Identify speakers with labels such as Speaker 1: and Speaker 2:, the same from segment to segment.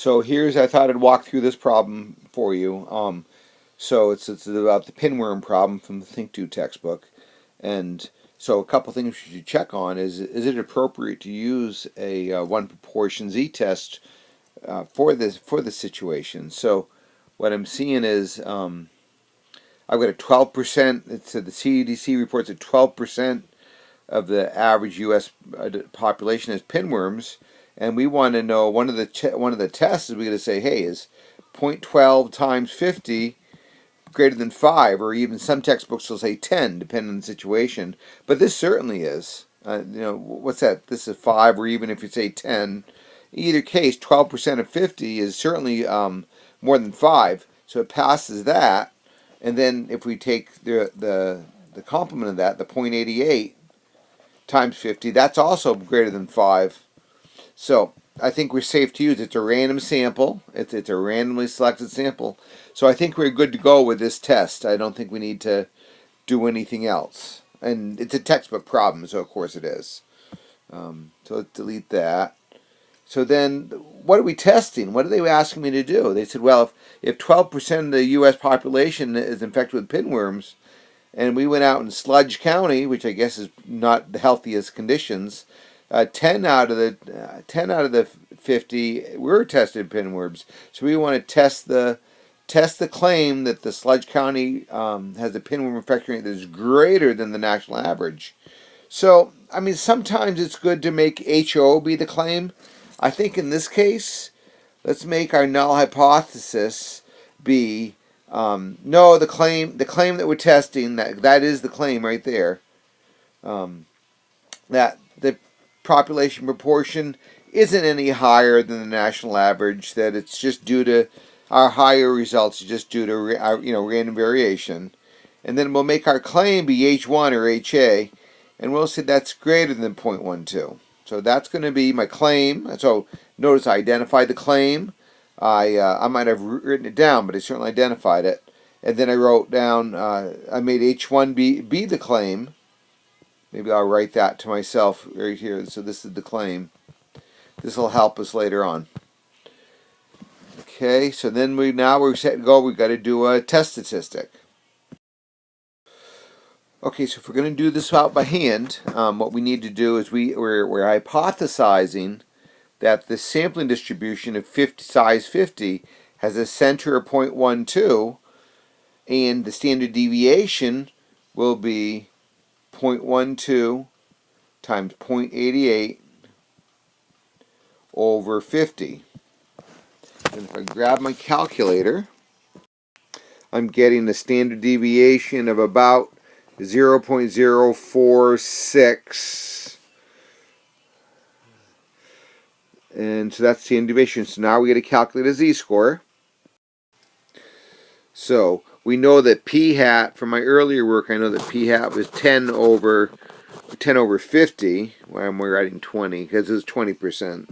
Speaker 1: So I thought I'd walk through this problem for you. So it's about the pinworm problem from the ThinkDo textbook, and so a couple things you should check on is it appropriate to use a one proportion z-test for this situation. So what I'm seeing is I've got a 12%. It's the CDC reports that 12% of the average U.S. population has pinworms, and we want to know one of the tests is we're going to say, hey, is 0.12 times 50 greater than 5, or even some textbooks will say 10, depending on the situation. But this certainly is. What's that? This is 5, or even if you say 10. In either case, 12% of 50 is certainly more than 5, so it passes that. And then if we take the complement of that, the 0.88 times 50, that's also greater than 5. So I think we're safe to use. It's a random sample. It's a randomly selected sample. So I think we're good to go with this test. I don't think we need to do anything else. And it's a textbook problem, so of course it is. So let's delete that. So then, what are we testing? What are they asking me to do? They said, well, if 12% of the U.S. population is infected with pinworms, and we went out in Sludge County, which I guess is not the healthiest conditions, 10 out of the 50 were tested pinworms. So we want to test the claim that the Sludge County has a pinworm infection rate that is greater than the national average. So I mean, sometimes it's good to make HO be the claim. I think in this case, let's make our null hypothesis be no, the claim that we're testing, that is the claim right there, that the population proportion isn't any higher than the national average, that it's just due to our higher results, just due to random variation. And then we'll make our claim be H1 or HA, and we'll say that's greater than 0.12. So that's going to be my claim. So notice I identified the claim. I might have written it down, but I certainly identified it. And then I wrote down, I made H1 be the claim. Maybe I'll write that to myself right here. So this is the claim. This will help us later on. Okay, so then we're set to go. We've got to do a test statistic. Okay, so if we're going to do this out by hand, what we need to do is we're hypothesizing that the sampling distribution of size 50 has a center of 0.12, and the standard deviation will be 0.12 times 0.88 over 50. And if I grab my calculator, I'm getting a standard deviation of about 0.046. And so that's the standard deviation. So now we got to calculate a z-score. So we know that p hat, from my earlier work, I know that p hat was 10 over 50. Why am I writing 20? Because it's 20%.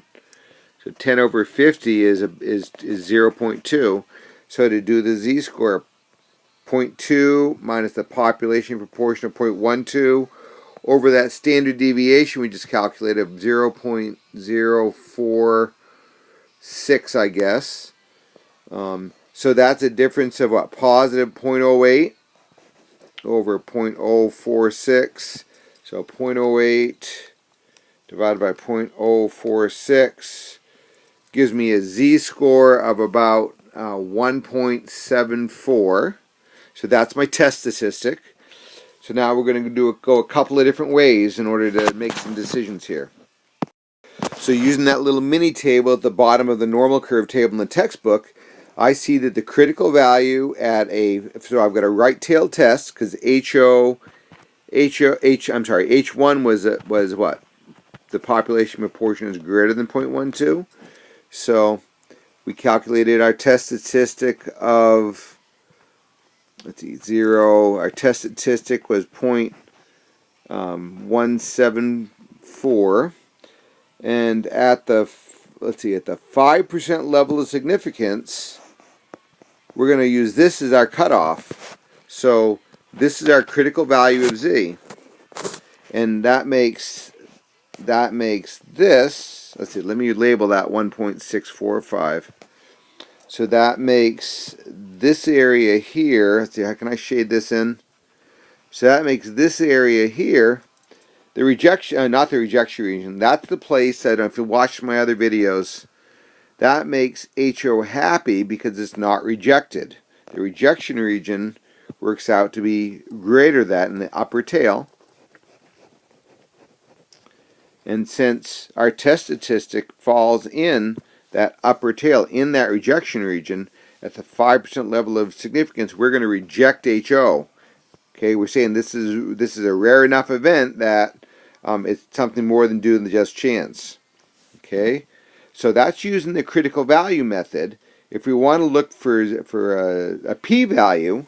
Speaker 1: So 10 over 50 is 0.2. So to do the z-score, 0.2 minus the population proportion of 0.12 over that standard deviation we just calculated of 0.046, I guess. So that's a difference of what? Positive 0.08 over 0.046. So 0.08 divided by 0.046 gives me a z-score of about 1.74. So that's my test statistic. So now we're going to go a couple of different ways in order to make some decisions here. So using that little mini table at the bottom of the normal curve table in the textbook, I see that the critical value so I've got a right-tailed test because H1 was what? The population proportion is greater than 0.12. So we calculated our test statistic of, let's see, 0. Our test statistic was 0.174. And at the 5% level of significance, we're going to use this as our cutoff. So this is our critical value of z. And that makes that makes this, let's see, let me label that 1.645. So that makes this area here, let's see, how can I shade this in? So that makes this area here, the rejection, not the rejection region, that's the place that if you watch my other videos, that makes HO happy because it's not rejected. The rejection region works out to be greater than in the upper tail. And since our test statistic falls in that upper tail, in that rejection region, at the 5% level of significance, we're going to reject HO. Okay, we're saying this is a rare enough event that it's something more than due than just chance. Okay, so that's using the critical value method. If we want to look for a p-value,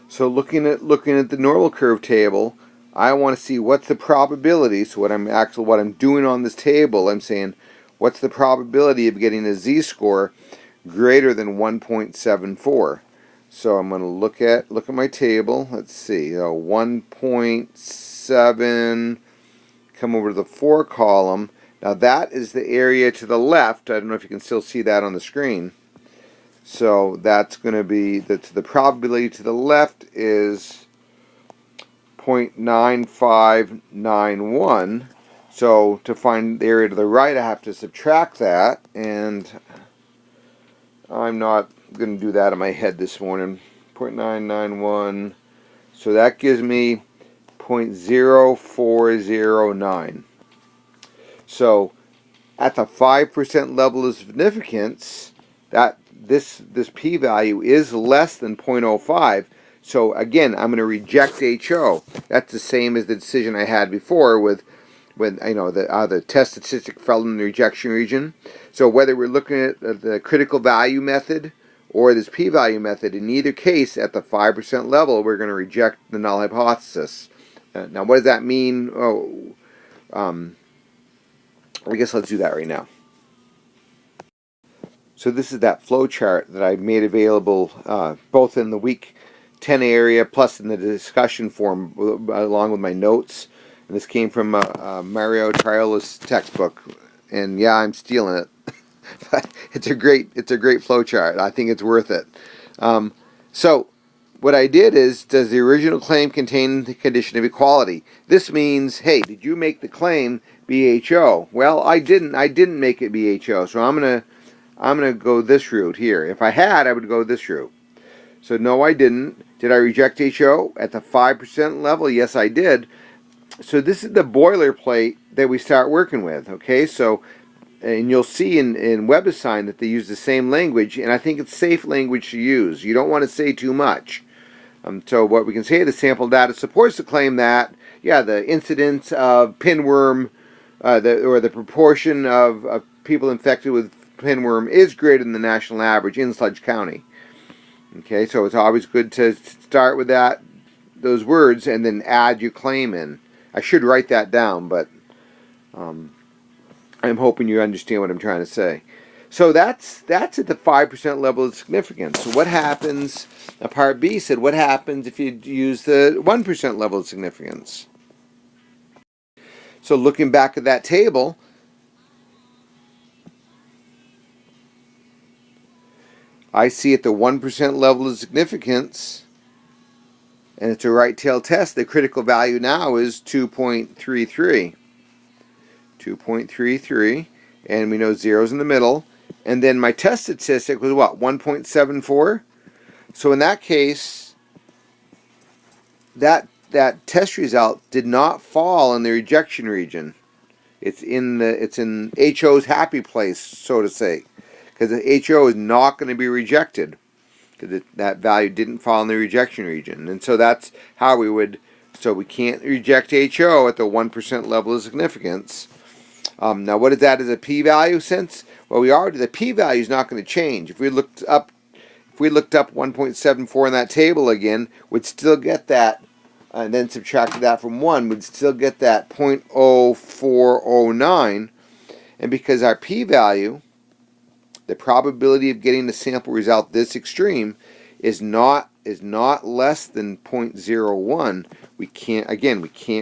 Speaker 1: so looking at the normal curve table, I want to see what's the probability. So what I'm doing on this table, I'm saying what's the probability of getting a z-score greater than 1.74. So I'm going to look at my table. Let's see, 1.7. Come over to the 4 column. Now that is the area to the left. I don't know if you can still see that on the screen. So that's going to be the probability to the left is 0.9591. So to find the area to the right, I have to subtract that, and I'm not going to do that in my head this morning. 0.991. So that gives me 0.0409. So at the 5% level of significance, that this p-value is less than 0.05. So again, I'm going to reject HO. That's the same as the decision I had before with when the test statistic fell in the rejection region. So whether we're looking at the critical value method or this p-value method, in either case, at the 5% level, we're going to reject the null hypothesis. Now, what does that mean? I guess let's do that right now. So this is that flow chart that I made available both in the week 10 area plus in the discussion forum along with my notes. And this came from Mario Triola's textbook. And yeah, I'm stealing it. But it's a great flow chart. I think it's worth it. So what I did is, does the original claim contain the condition of equality? This means, hey, did you make the claim BHO? Well, I didn't. I didn't make it BHO. So I'm gonna go this route here. If I had, I would go this route. So no, I didn't. Did I reject HO at the 5% level? Yes, I did. So this is the boilerplate that we start working with. Okay, so and you'll see in WebAssign that they use the same language, and I think it's safe language to use. You don't want to say too much. So what we can say, the sample data supports the claim that, yeah, the incidence of pinworm, the proportion of people infected with pinworm is greater than the national average in Sludge County. Okay, so it's always good to start with those words, and then add your claim in. I should write that down, but I'm hoping you understand what I'm trying to say. So that's at the 5% level of significance. So what happens, part B said, what happens if you use the 1% level of significance? So looking back at that table, I see at the 1% level of significance, and it's a right tail test, the critical value now is 2.33. 2.33, and we know zero's in the middle. And then my test statistic was what, 1.74? So in that case, that test result did not fall in the rejection region. It's in HO's happy place, so to say, because the HO is not going to be rejected because that value didn't fall in the rejection region. And so that's how we would. So we can't reject HO at the 1% level of significance. Now, what is that as a p-value sense? Well, the p-value is not going to change. If we looked up 1.74 in that table again, we'd still get that, and then subtracted that from 1, we'd still get that 0.0409. And because our p-value, the probability of getting the sample result this extreme, is not less than 0.01, we can't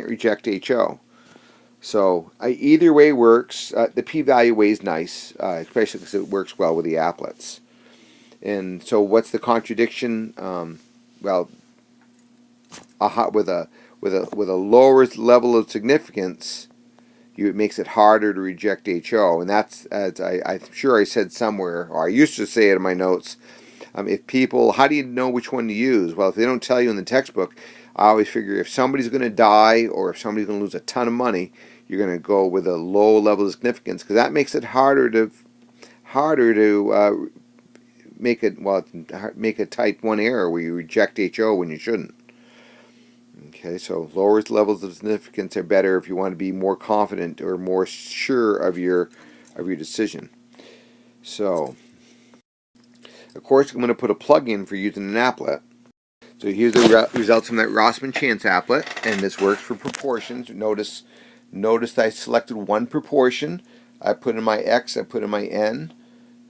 Speaker 1: reject HO. So either way works. The p-value way is nice, especially because it works well with the applets. And so, what's the contradiction? Well, with a lower level of significance, it makes it harder to reject HO, and that's, as I'm sure I said somewhere, or I used to say it in my notes. If people, how do you know which one to use? Well, if they don't tell you in the textbook, I always figure if somebody's going to die or if somebody's going to lose a ton of money, you're going to go with a low level of significance, because that makes it harder to make a type 1 error where you reject HO when you shouldn't. Okay, so lower levels of significance are better if you want to be more confident or more sure of your decision. So, of course, I'm going to put a plug-in for using an applet. So here's the results from that Rossmann Chance applet, and this works for proportions. Notice I selected one proportion. I put in my X, I put in my N,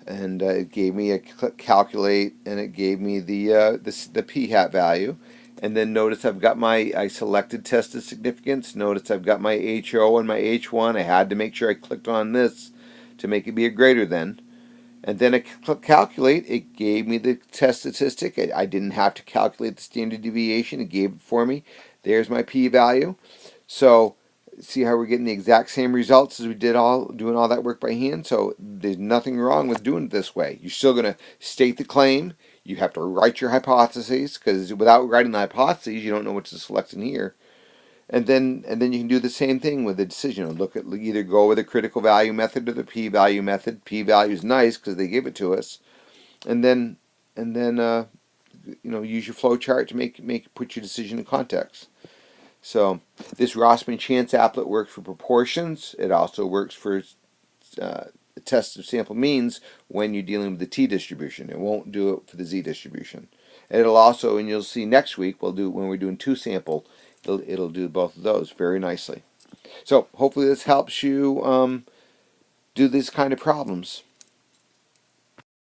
Speaker 1: and it gave me a calculate, and it gave me the p-hat value. And then notice I selected tested significance. Notice I've got my HO and my H1. I had to make sure I clicked on this to make it be a greater than. And then I click calculate. It gave me the test statistic. I didn't have to calculate the standard deviation. It gave it for me. There's my p-value. So see how we're getting the exact same results as we did doing all that work by hand. So there's nothing wrong with doing it this way. You're still going to state the claim. You have to write your hypotheses, because without writing the hypotheses, you don't know what to select in here. And then you can do the same thing with the decision. Look at, either go with the critical value method or the p-value method. P-value is nice because they give it to us. And then use your flow chart to put your decision in context. So this Rossmann Chance applet works for proportions. It also works for test of sample means when you're dealing with the t distribution. It won't do it for the z distribution. And it'll also, and you'll see next week, when we're doing two sample, it'll do both of those very nicely. So hopefully this helps you do these kind of problems.